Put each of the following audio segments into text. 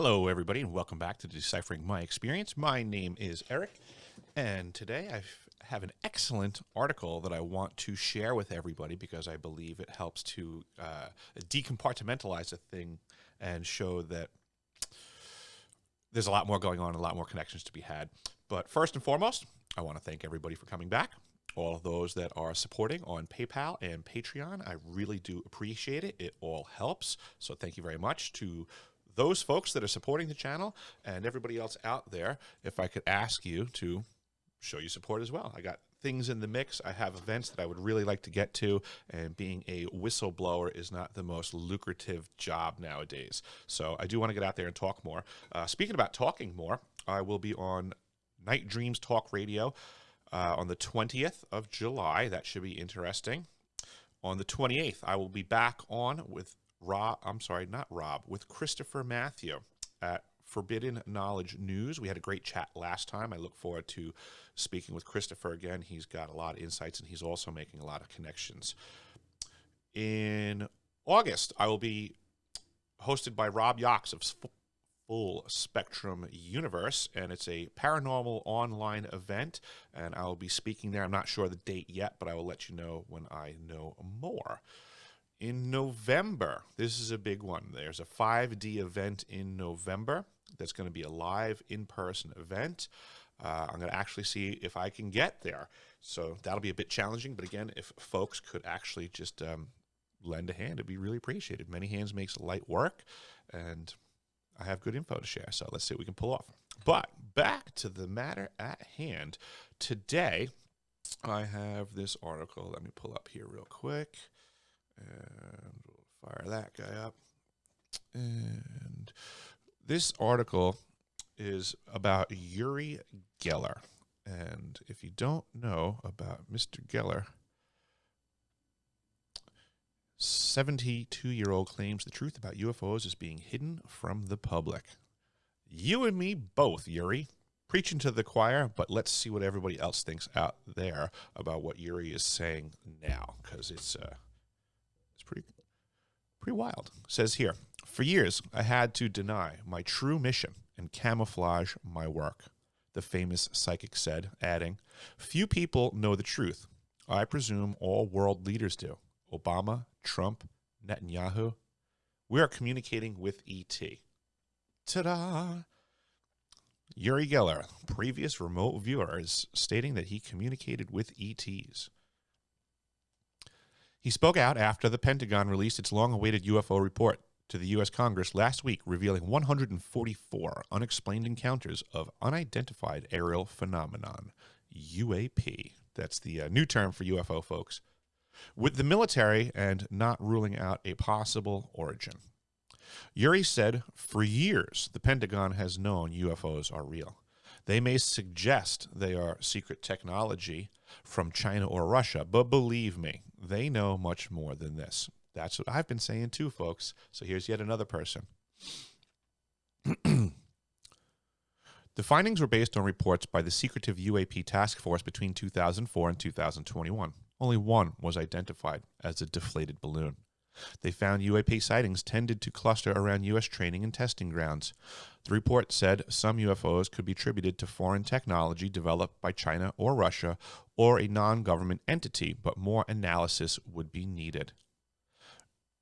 Hello, everybody, and welcome back to Deciphering My Experience. My name is Eric, and today I have an excellent article that I want to share with everybody because I believe it helps to decompartmentalize a thing and show that there's a lot more going on, a lot more connections to be had. But first and foremost, I want to thank everybody for coming back. All of those that are supporting on PayPal and Patreon, I really do appreciate it. It all helps. So thank you very much to those folks that are supporting the channel and everybody else out there. If I could ask you to show your support as well. I got things in the mix. I have events that I would really like to get to, and being a whistleblower is not the most lucrative job nowadays. So I do want to get out there and talk more. Speaking about talking more, I will be on Night Dreams Talk Radio on the 20th of July. That should be interesting. On the 28th, I will be back on with with Christopher Matthew at Forbidden Knowledge News. We had a great chat last time. I look forward to speaking with Christopher again. He's got a lot of insights, and he's also making a lot of connections. In August, I will be hosted by Rob Yox of Full Spectrum Universe, and it's a paranormal online event, and I will be speaking there. I'm not sure the date yet, but I will let you know when I know more. In November, this is a big one. There's a 5D event in November that's going to be a live in-person event. I'm going to actually see if I can get there. So that'll be a bit challenging. But again, if folks could actually just lend a hand, it'd be really appreciated. Many hands makes light work, and I have good info to share. So let's see what we can pull off. But back to the matter at hand. Today, I have this article. Let me pull up here real quick. And we'll fire that guy up. And this article is about Uri Geller. And if you don't know about Mr. Geller, 72-year-old claims the truth about UFOs is being hidden from the public. You and me both, Uri. Preaching to the choir, but let's see what everybody else thinks out there about what Uri is saying now, because it's pretty wild. It says here, for years, I had to deny my true mission and camouflage my work, the famous psychic said, adding, few people know the truth. I presume all world leaders do. Obama, Trump, Netanyahu. We are communicating with E.T. Ta-da! Uri Geller, previous remote viewer, is stating that he communicated with ETs. He spoke out after the Pentagon released its long-awaited UFO report to the U.S. Congress last week, revealing 144 unexplained encounters of unidentified aerial phenomenon, UAP. That's the new term for UFO, folks. With the military and not ruling out a possible origin. Uri said, for years, the Pentagon has known UFOs are real. They may suggest they are secret technology from China or Russia, but believe me, they know much more than this. That's what I've been saying too, folks. So here's yet another person. The findings were based on reports by the secretive UAP task force between 2004 and 2021. Only one was identified as a deflated balloon. They found UAP sightings tended to cluster around U.S. training and testing grounds. The report said some UFOs could be attributed to foreign technology developed by China or Russia or a non-government entity, but more analysis would be needed.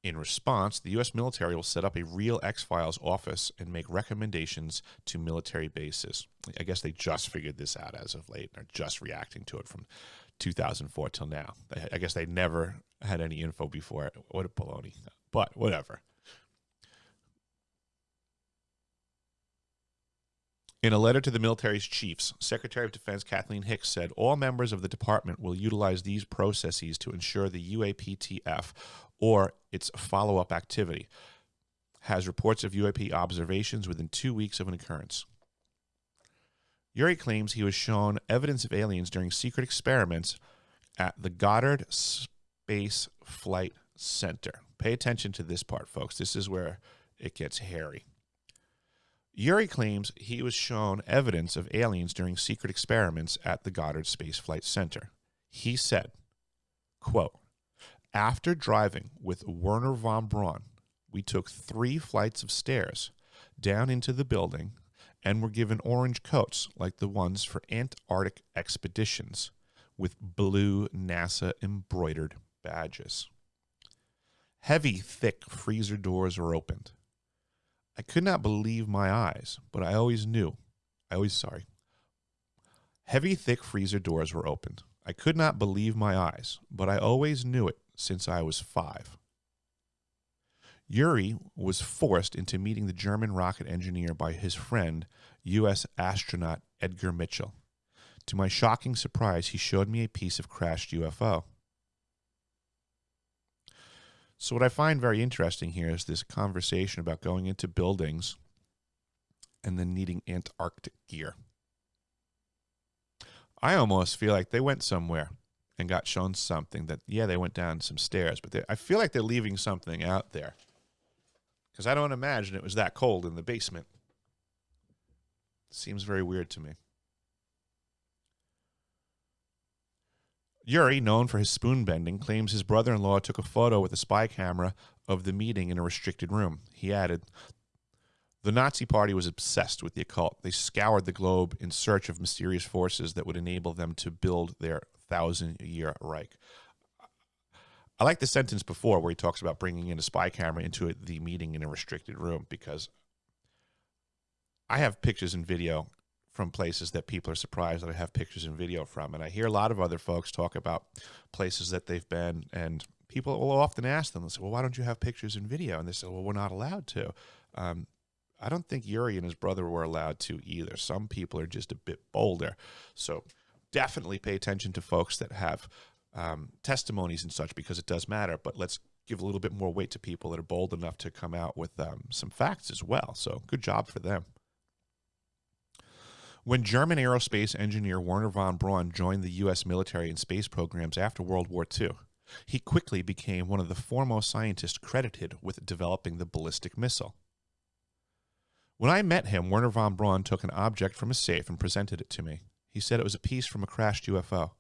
In response, the U.S. military will set up a real X-Files office and make recommendations to military bases. I guess they just figured this out as of late and are just reacting to it from 2004 till now. I guess they never had any info before. What a baloney. But whatever. In a letter to the military's chiefs, Secretary of Defense Kathleen Hicks said all members of the department will utilize these processes to ensure the UAPTF or its follow-up activity has reports of UAP observations within 2 weeks of an occurrence. Uri claims he was shown evidence of aliens during secret experiments at the Goddard Space Flight Center. Pay attention to this part, folks. This is where it gets hairy. Uri claims he was shown evidence of aliens during secret experiments at the Goddard Space Flight Center. He said, quote, after driving with Werner von Braun, we took 3 flights of stairs. down into the building and were given orange coats like the ones for Antarctic expeditions with blue NASA embroidered badges. Heavy, thick freezer doors were opened. I could not believe my eyes, but I always knew. Heavy, thick freezer doors were opened. I could not believe my eyes, but I always knew it since I was 5. Uri was forced into meeting the German rocket engineer by his friend, U.S. astronaut Edgar Mitchell. To my shocking surprise, he showed me a piece of crashed UFO. So what I find very interesting here is this conversation about going into buildings and then needing Antarctic gear. I almost feel like they went somewhere and got shown something that, yeah, they went down some stairs, but I feel like they're leaving something out there. Because I don't imagine it was that cold in the basement. Seems very weird to me. Uri, known for his spoon bending, claims his brother-in-law took a photo with a spy camera of the meeting in a restricted room. He added, "The Nazi Party was obsessed with the occult. They scoured the globe in search of mysterious forces that would enable them to build their 1,000-year Reich." I like the sentence before where he talks about bringing in a spy camera into the meeting in a restricted room, because I have pictures and video from places that people are surprised that I have pictures and video from. And I hear a lot of other folks talk about places that they've been, and people will often ask them, they say, well, why don't you have pictures and video? And they say, well, we're not allowed to. I don't think Uri and his brother were allowed to either. Some people are just a bit bolder. So definitely pay attention to folks that have testimonies and such, because it does matter. But let's give a little bit more weight to people that are bold enough to come out with some facts as well. So good job for them. When German aerospace engineer Wernher von Braun joined the U.S. military and space programs after World War II, he quickly became one of the foremost scientists credited with developing the ballistic missile. When I met him, Wernher von Braun took an object from a safe and presented it to me. He said it was a piece from a crashed UFO.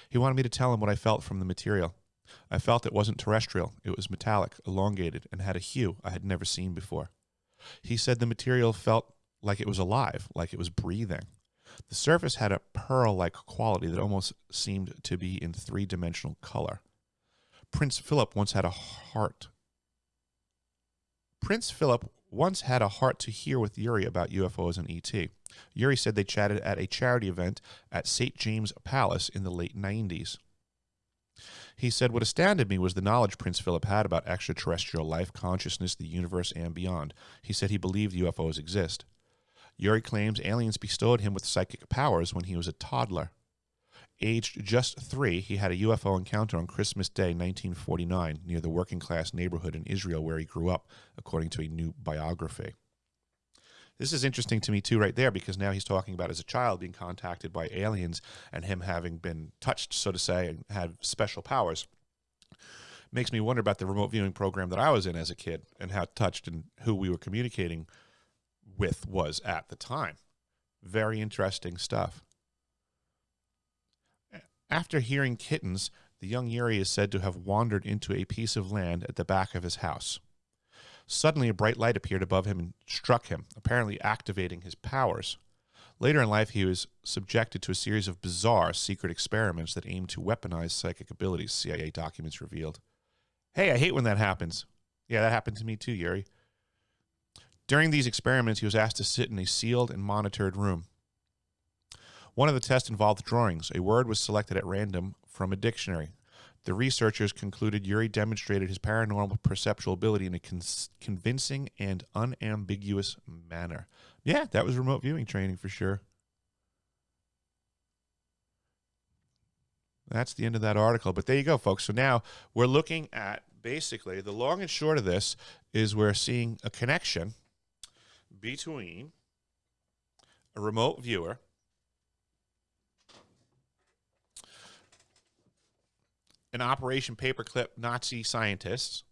He wanted me to tell him what I felt from the material. I felt it wasn't terrestrial. It was metallic, elongated, and had a hue I had never seen before. He said the material felt like it was alive, like it was breathing. The surface had a pearl-like quality that almost seemed to be in three-dimensional color. Prince Philip once had a heart to hear with Uri about UFOs and ET. Uri said they chatted at a charity event at St. James Palace in the late 90s. He said, what astounded me was the knowledge Prince Philip had about extraterrestrial life, consciousness, the universe, and beyond. He said he believed UFOs exist. Uri claims aliens bestowed him with psychic powers when he was a toddler. Aged just 3, he had a UFO encounter on Christmas Day, 1949, near the working-class neighborhood in Israel where he grew up, according to a new biography. This is interesting to me, too, right there, because now he's talking about as a child being contacted by aliens and him having been touched, so to say, and had special powers. Makes me wonder about the remote viewing program that I was in as a kid and how touched and who we were communicating with was at the time. Very interesting stuff. After hearing kittens, the young Uri is said to have wandered into a piece of land at the back of his house. Suddenly, a bright light appeared above him and struck him, apparently activating his powers. Later in life, he was subjected to a series of bizarre secret experiments that aimed to weaponize psychic abilities, CIA documents revealed. Hey, I hate when that happens. Yeah, that happened to me too, Uri. During these experiments, he was asked to sit in a sealed and monitored room. One of the tests involved drawings. A word was selected at random from a dictionary. The researchers concluded Uri demonstrated his paranormal perceptual ability in a convincing and unambiguous manner. Yeah, that was remote viewing training for sure. That's the end of that article. But there you go, folks. So now we're looking at basically the long and short of this is we're seeing a connection between a remote viewer an Operation Paperclip Nazi scientists,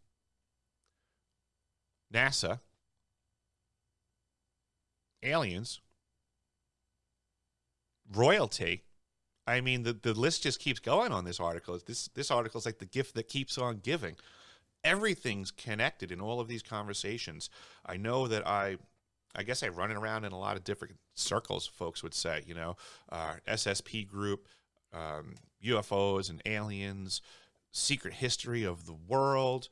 NASA, aliens, royalty. I mean, the list just keeps going on this article. This article is like the gift that keeps on giving. Everything's connected in all of these conversations. I know that I I guess I run it around in a lot of different circles, folks would say, SSP group, UFOs and aliens, secret history of the world,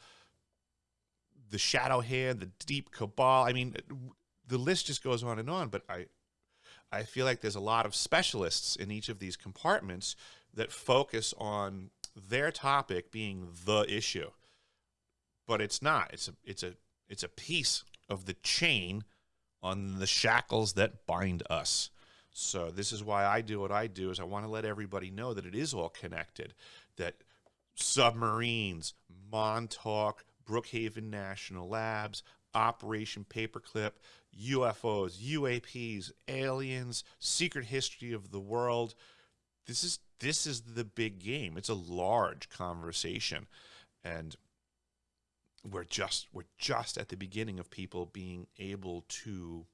the shadow hand, the deep cabal. I mean, the list just goes on, but I feel like there's a lot of specialists in each of these compartments that focus on their topic being the issue. But it's not. It's a piece of the chain on the shackles that bind us. So this is why I do what I do, is I want to let everybody know that it is all connected, that submarines, Montauk, Brookhaven National Labs, Operation Paperclip, UFOs, UAPs, aliens, secret history of the world. This is the big game. It's a large conversation, and we're just at the beginning of people being able to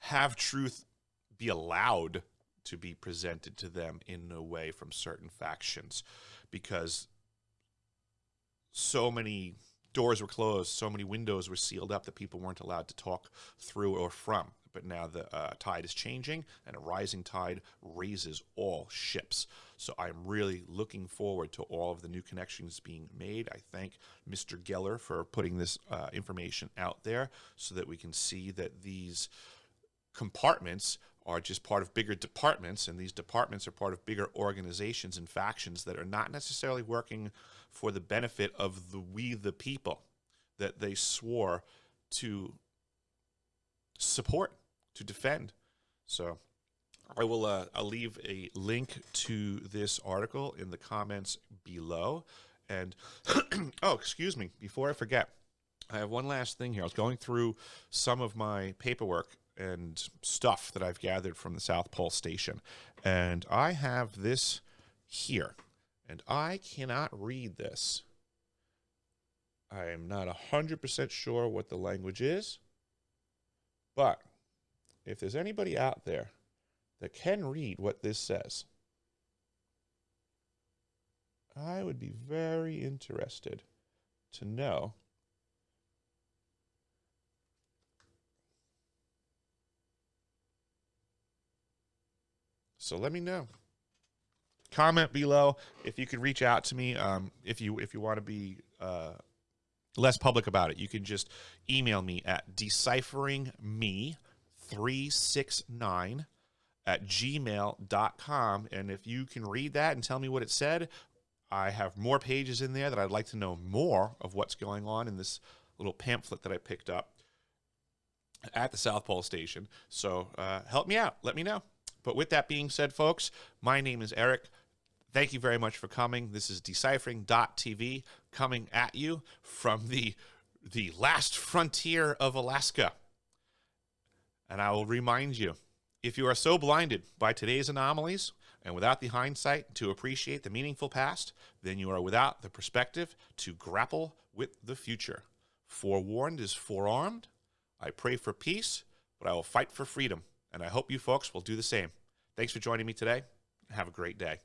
have truth be allowed to be presented to them in a way from certain factions, because so many doors were closed, so many windows were sealed up that people weren't allowed to talk through or from. But now the tide is changing, and a rising tide raises all ships. So I'm really looking forward to all of the new connections being made. I thank Mr. Geller for putting this information out there so that we can see that these compartments are just part of bigger departments, and these departments are part of bigger organizations and factions that are not necessarily working for the benefit of we the people that they swore to support, to defend. So I'll leave a link to this article in the comments below. And oh, excuse me, before I forget, I have one last thing here. I was going through some of my paperwork and stuff that I've gathered from the South Pole Station, and I have this here, and I cannot read this. I am not 100% sure what the language is, but if there's anybody out there that can read what this says, I would be very interested to know. So let me know. Comment below if you can reach out to me. If you want to be less public about it, you can just email me at decipheringme369@gmail.com. And if you can read that and tell me what it said, I have more pages in there that I'd like to know more of what's going on in this little pamphlet that I picked up at the South Pole Station. So help me out. Let me know. But with that being said, folks, my name is Eric. Thank you very much for coming. This is Deciphering.tv coming at you from the last frontier of Alaska. And I will remind you, if you are so blinded by today's anomalies and without the hindsight to appreciate the meaningful past, then you are without the perspective to grapple with the future. Forewarned is forearmed. I pray for peace, but I will fight for freedom. And I hope you folks will do the same. Thanks for joining me today. Have a great day.